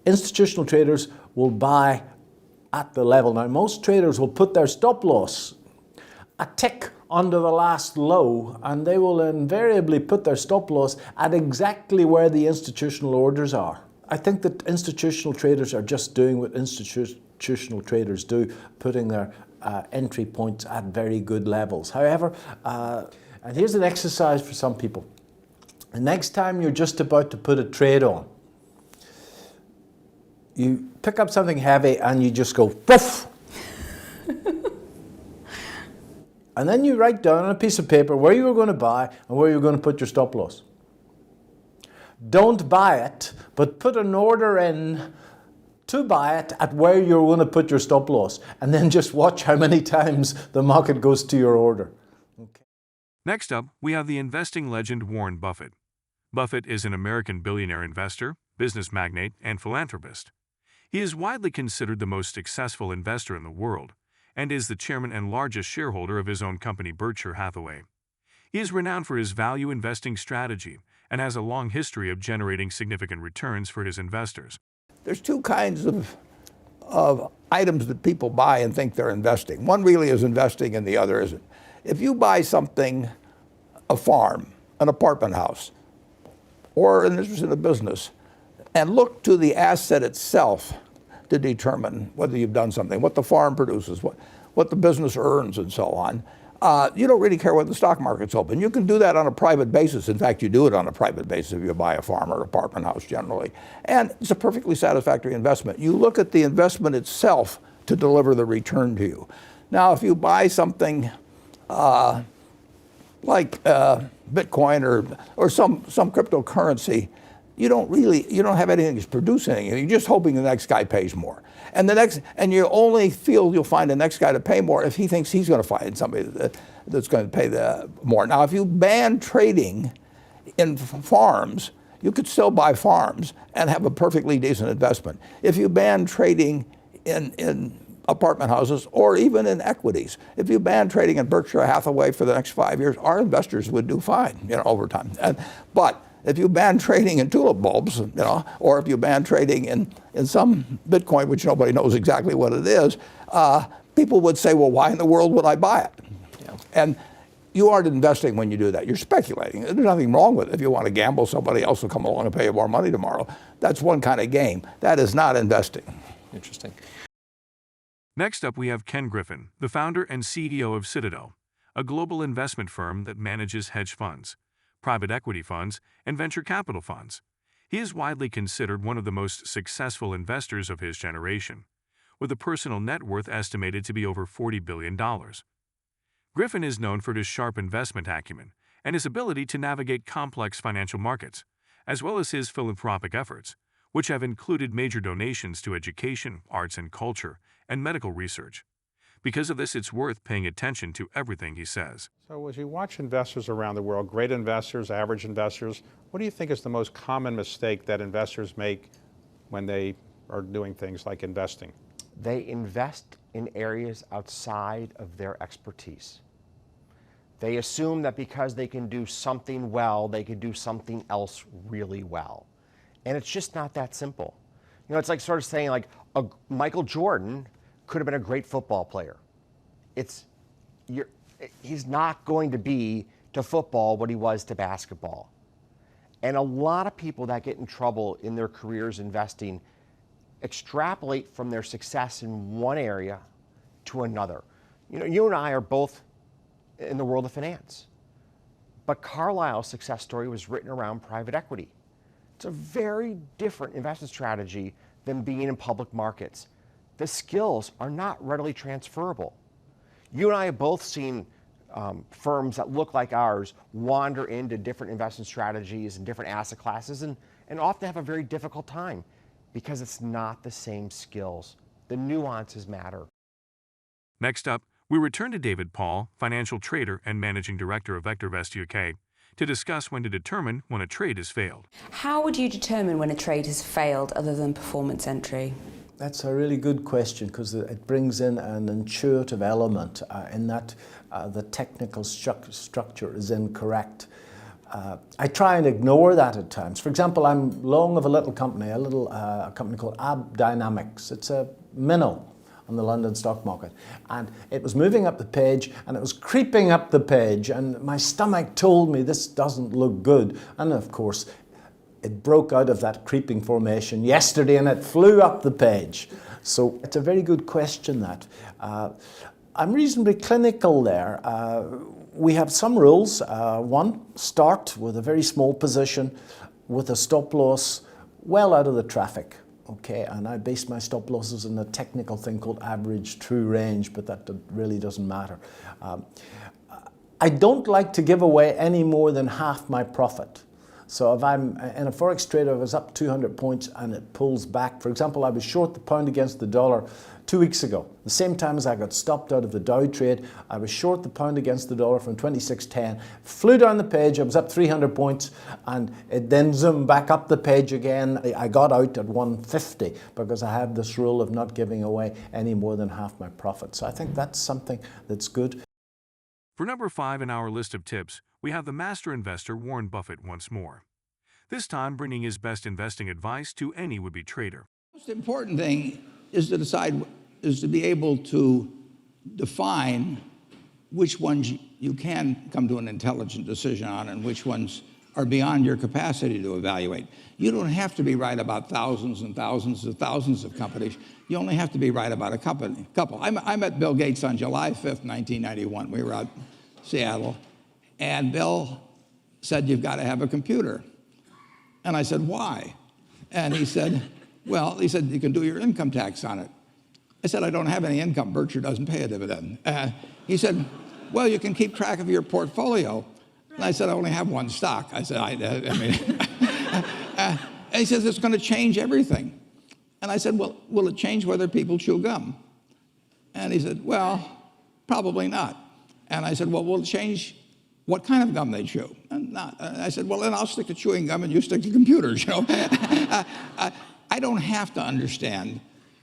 institutional traders will buy at the level. Now, most traders will put their stop loss a tick under the last low, and they will invariably put their stop loss at exactly where the institutional orders are. I think that institutional traders are just doing what institutional traders do, putting their entry points at very good levels. However, and here's an exercise for some people. The next time you're just about to put a trade on, you pick up something heavy and you just go, poof! And then you write down on a piece of paper where you were going to buy and where you're going to put your stop loss. Don't buy it, but put an order in to buy it at where you're going to put your stop loss. And then just watch how many times the market goes to your order. Okay. Next up, we have the investing legend Warren Buffett. Buffett is an American billionaire investor, business magnate, and philanthropist. He is widely considered the most successful investor in the world, and is the chairman and largest shareholder of his own company Berkshire Hathaway. He is renowned for his value investing strategy and has a long history of generating significant returns for his investors. There's two kinds of items that people buy and think they're investing. One really is investing and the other isn't. If you buy something, a farm, an apartment house, or an interest in a business, and look to the asset itself to determine whether you've done something, what the farm produces, what the business earns, and so on. You don't really care whether the stock market's open. You can do that on a private basis. In fact, you do it on a private basis if you buy a farm or apartment house generally. And it's a perfectly satisfactory investment. You look at the investment itself to deliver the return to you. Now, if you buy something like Bitcoin or some cryptocurrency, you don't have anything that's producing anything. You're just hoping the next guy pays more. And you only feel you'll find the next guy to pay more if he thinks he's going to find somebody that's going to pay more. Now, if you ban trading in farms, you could still buy farms and have a perfectly decent investment. If you ban trading in apartment houses or even in equities, if you ban trading in Berkshire Hathaway for the next 5 years, our investors would do fine, over time. But if you ban trading in tulip bulbs, or if you ban trading in some Bitcoin, which nobody knows exactly what it is, people would say, well, why in the world would I buy it? Yeah. And you aren't investing when you do that. You're speculating. There's nothing wrong with it. If you want to gamble, somebody else will come along and pay you more money tomorrow. That's one kind of game. That is not investing. Interesting. Next up, we have Kenn Griffin, the founder and CEO of Citadel, a global investment firm that manages hedge funds, private equity funds, and venture capital funds. He is widely considered one of the most successful investors of his generation, with a personal net worth estimated to be over $40 billion. Griffin is known for his sharp investment acumen and his ability to navigate complex financial markets, as well as his philanthropic efforts, which have included major donations to education, arts and culture, and medical research. Because of this, it's worth paying attention to everything he says. So as you watch investors around the world, great investors, average investors, what do you think is the most common mistake that investors make when they are doing things like investing? They invest in areas outside of their expertise. They assume that because they can do something well, they can do something else really well. And it's just not that simple. It's like sort of saying Michael Jordan could have been a great football player. He's not going to be to football what he was to basketball. And a lot of people that get in trouble in their careers investing extrapolate from their success in one area to another. You and I are both in the world of finance, but Carlyle's success story was written around private equity. It's a very different investment strategy than being in public markets. The skills are not readily transferable. You and I have both seen firms that look like ours wander into different investment strategies and different asset classes and often have a very difficult time because it's not the same skills. The nuances matter. Next up, we return to David Paul, financial trader and managing director of VectorVest UK, to discuss when to determine when a trade has failed. How would you determine when a trade has failed other than performance entry? That's a really good question because it brings in an intuitive element in that the technical structure is incorrect. I try and ignore that at times. For example, I'm long of a little company, a company called Ab Dynamics. It's a minnow on the London stock market. And it was moving up the page and it was creeping up the page, and my stomach told me this doesn't look good. And of course, it broke out of that creeping formation yesterday and it flew up the page. So it's a very good question, that. I'm reasonably clinical there. We have some rules. One, start with a very small position with a stop loss well out of the traffic. Okay, and I base my stop losses on a technical thing called average true range, but that really doesn't matter. I don't like to give away any more than half my profit. So if I'm in a forex trade, I was up 200 points and it pulls back. For example, I was short the pound against the dollar 2 weeks ago. The same time as I got stopped out of the Dow trade, I was short the pound against the dollar from 26.10, flew down the page, I was up 300 points, and it then zoomed back up the page again. I got out at 150 because I have this rule of not giving away any more than half my profit. So I think that's something that's good. For number 5 in our list of tips, we have the master investor Warren Buffett once more. This time bringing his best investing advice to any would-be trader. The most important thing is to be able to define which ones you can come to an intelligent decision on and which ones are beyond your capacity to evaluate. You don't have to be right about thousands and thousands and thousands of companies. You only have to be right about a couple. I met Bill Gates on July 5th, 1991. We were out in Seattle, and Bill said, "You've got to have a computer." And I said, "Why?" And he said, "Well," he said, "you can do your income tax on it." I said, "I don't have any income. Berkshire doesn't pay a dividend." He said, "Well, you can keep track of your portfolio." And I said, "I only have one stock." I said, and he says, "It's going to change everything." And I said, "Well, will it change whether people chew gum?" And he said, "Well, probably not." And I said, "Well, will it change what kind of gum they chew?" And not. And I said, "Well, then I'll stick to chewing gum and you stick to computers, you know." I don't have to understand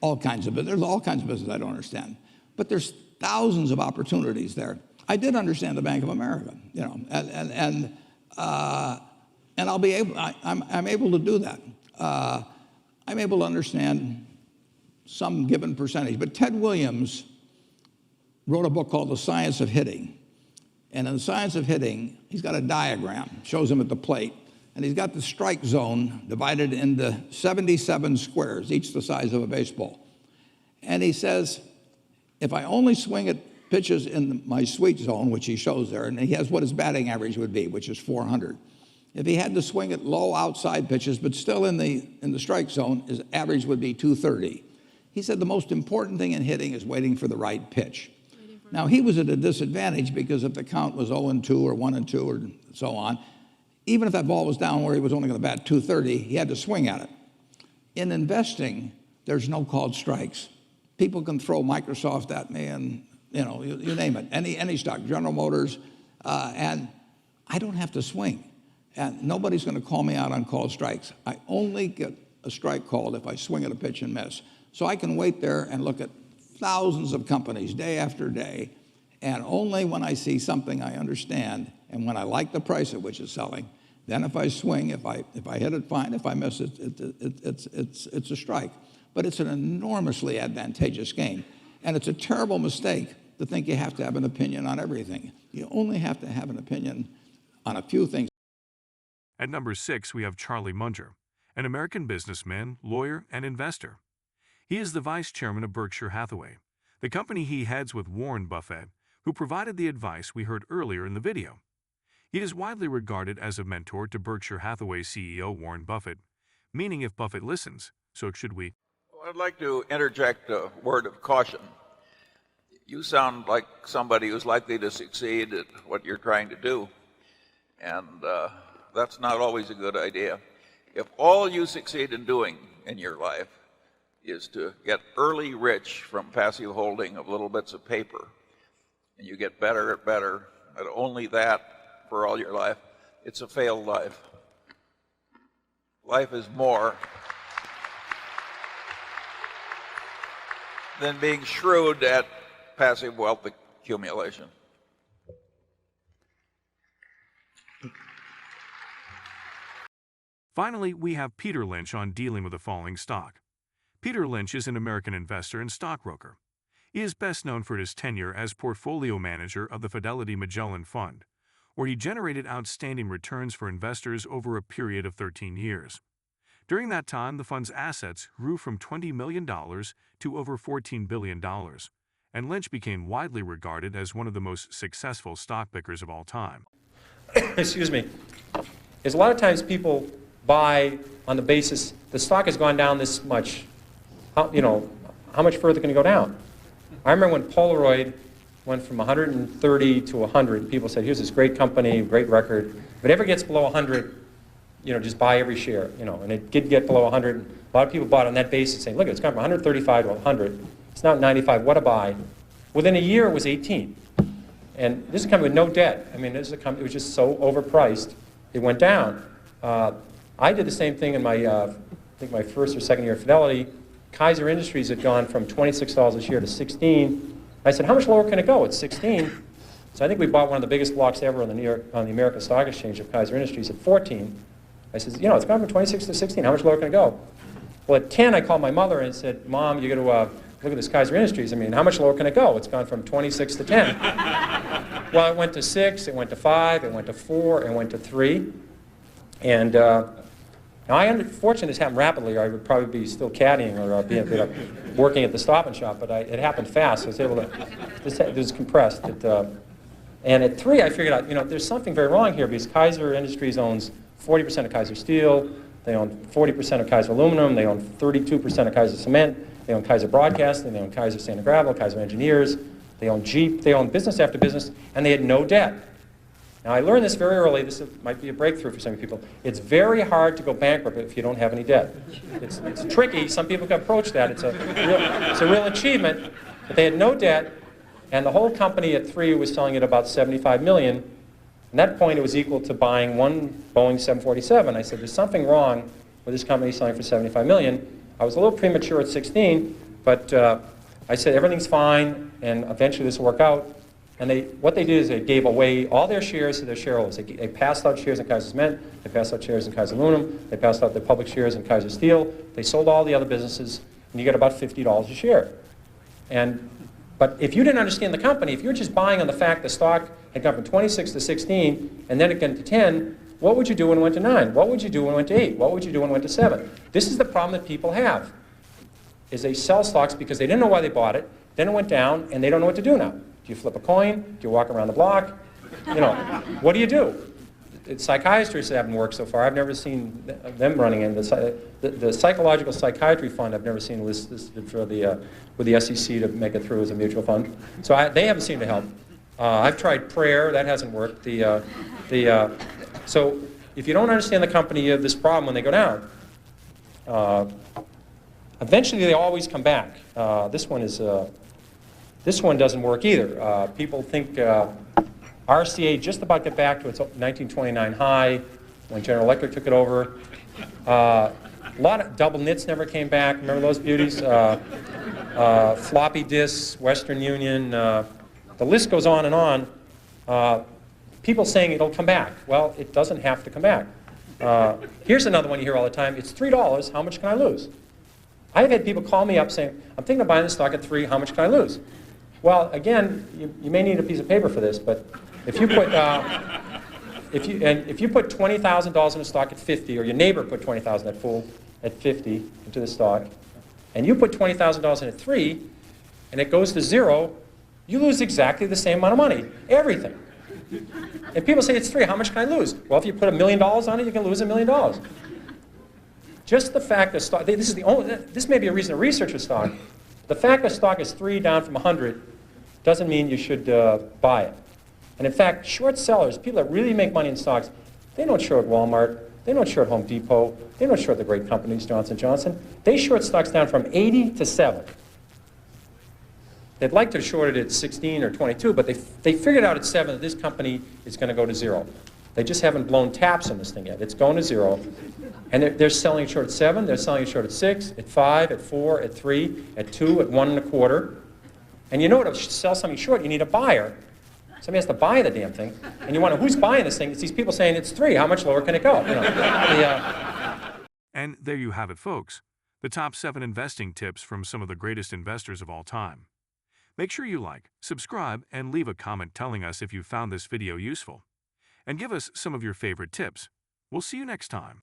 all kinds of business. There's all kinds of business I don't understand. But there's thousands of opportunities there. I did understand the Bank of America, you know, and I'll be able, I'm able to do that. I'm able to understand some given percentage. But Ted Williams wrote a book called The Science of Hitting. And in The Science of Hitting, he's got a diagram, shows him at the plate. And he's got the strike zone divided into 77 squares, each the size of a baseball. And he says, if I only swing at pitches in my sweet zone, which he shows there, and he has what his batting average would be, which is 400. If he had to swing at low outside pitches, but still in the strike zone, his average would be 230. He said the most important thing in hitting is waiting for the right pitch. Now, he was at a disadvantage because if the count was 0-2 or 1-2 or so on, even if that ball was down where he was only going to bat 230, he had to swing at it. In investing, there's no called strikes. People can throw Microsoft at me and, you know, you name it, any stock, General Motors, and I don't have to swing. And nobody's going to call me out on called strikes. I only get a strike called if I swing at a pitch and miss. So I can wait there and look at thousands of companies day after day, and only when I see something I understand and when I like the price at which it's selling, then if I swing, if I hit it, fine. If I miss it, it's a strike. But it's an enormously advantageous game. And it's a terrible mistake to think you have to have an opinion on everything. You only have to have an opinion on a few things. At number 6, we have Charlie Munger, an American businessman, lawyer, and investor. He is the vice chairman of Berkshire Hathaway, the company he heads with Warren Buffett, who provided the advice we heard earlier in the video. He is widely regarded as a mentor to Berkshire Hathaway CEO Warren Buffett, meaning if Buffett listens, so should we. Well, I'd like to interject a word of caution. You sound like somebody who's likely to succeed at what you're trying to do, and that's not always a good idea. If all you succeed in doing in your life is to get early rich from passive holding of little bits of paper, and you get better at only that for all your life, it's a failed life. Life is more than being shrewd at passive wealth accumulation. Finally, we have Peter Lynch on dealing with a falling stock. Peter Lynch is an American investor and stockbroker. He is best known for his tenure as portfolio manager of the Fidelity Magellan Fund, where he generated outstanding returns for investors over a period of 13 years. During that time, the fund's assets grew from $20 million to over $14 billion, and Lynch became widely regarded as one of the most successful stock pickers of all time. Excuse me, is a lot of times people buy on the basis the stock has gone down this much. How much further can it go down? I remember when Polaroid went from 130 to 100. People said, "Here's this great company, great record. If it ever gets below 100, just buy every share." And it did get below 100. A lot of people bought on that basis, saying, "Look, it's gone from 135 to 100. It's now 95. What a buy!" Within a year, it was 18. And this is a company with no debt. I mean, this is a company. It was just so overpriced, it went down. I did the same thing in my, I think my first or second year at Fidelity. Kaiser Industries had gone from $26 a share to 16. I said, "How much lower can it go?" It's 16. So I think we bought one of the biggest blocks ever on the American Stock Exchange of Kaiser Industries at 14. I said, "It's gone from 26 to 16. How much lower can it go?" Well, at 10, I called my mother and said, "Mom, you got to look at this Kaiser Industries. I mean, how much lower can it go? It's gone from 26 to 10. Well, it went to 6, it went to 5, it went to 4, it went to 3. And now, fortunately, this happened rapidly, or I would probably be still caddying or working at the Stop and Shop, but it happened fast. So I was able to, it was compressed. And at 3, I figured out, there's something very wrong here, because Kaiser Industries owns 40% of Kaiser Steel, they own 40% of Kaiser Aluminum, they own 32% of Kaiser Cement, they own Kaiser Broadcasting, they own Kaiser Sand and Gravel, Kaiser Engineers, they own Jeep, they own business after business, and they had no debt. Now, I learned this very early. This might be a breakthrough for some people. It's very hard to go bankrupt if you don't have any debt. It's tricky. Some people can approach that. It's a real achievement. But they had no debt, and the whole company at 3 was selling at about $75 million. At that point, it was equal to buying one Boeing 747. I said, "There's something wrong with this company selling for $75 million. I was a little premature at 16, but I said, "Everything's fine, and eventually this will work out." And what they did is they gave away all their shares to their shareholders. They passed out shares in Kaiser Cement, they passed out shares in Kaiser Aluminum, they passed out their public shares in Kaiser Steel, they sold all the other businesses, and you get about $50 a share. But if you didn't understand the company, if you're just buying on the fact the stock had gone from 26 to 16, and then it went to 10, what would you do when it went to 9? What would you do when it went to 8? What would you do when it went to 7? This is the problem that people have, is they sell stocks because they didn't know why they bought it, then it went down, and they don't know what to do now. Do you flip a coin? Do you walk around the block? What do you do? Psychiatrists haven't worked so far. I've never seen them running in. The psychological psychiatry fund I've never seen listed for with the SEC to make it through as a mutual fund. So they haven't seemed to help. I've tried prayer. That hasn't worked. So if you don't understand the company, you have this problem when they go down. Eventually, they always come back. This one doesn't work either. People think RCA just about got back to its 1929 high when General Electric took it over. A lot of double knits never came back. Remember those beauties? Floppy disks, Western Union. The list goes on and on. People saying it'll come back. Well, it doesn't have to come back. Here's another one you hear all the time. It's $3. How much can I lose? I've had people call me up saying, "I'm thinking of buying this stock at 3. How much can I lose?" Well, again, you may need a piece of paper for this, but if you put if you put $20,000 in a stock at 50, or your neighbor put $20,000 that fool at 50 into the stock, and you put $20,000 in at 3, and it goes to 0, you lose exactly the same amount of money, everything. And people say it's 3. How much can I lose? Well, if you put $1 million on it, you can lose $1 million. Just the fact that stock, this may be a reason to research a stock. The fact that stock is 3 down from 100 doesn't mean you should buy it. And in fact, short sellers, people that really make money in stocks, they don't short Walmart, they don't short Home Depot, they don't short the great companies, Johnson & Johnson. They short stocks down from 80 to 7. They'd like to short it at 16 or 22, but they figured out at 7 that this company is going to go to 0. They just haven't blown taps on this thing yet. It's going to 0. And they're selling it short at 7, they're selling it short at 6, at 5, at 4, at 3, at 2, at 1 1/4. And you know to sell something short, you need a buyer. Somebody has to buy the damn thing. And you wonder, who's buying this thing? It's these people saying it's 3. How much lower can it go? And there you have it, folks. The top 7 investing tips from some of the greatest investors of all time. Make sure you like, subscribe, and leave a comment telling us if you found this video useful. And give us some of your favorite tips. We'll see you next time.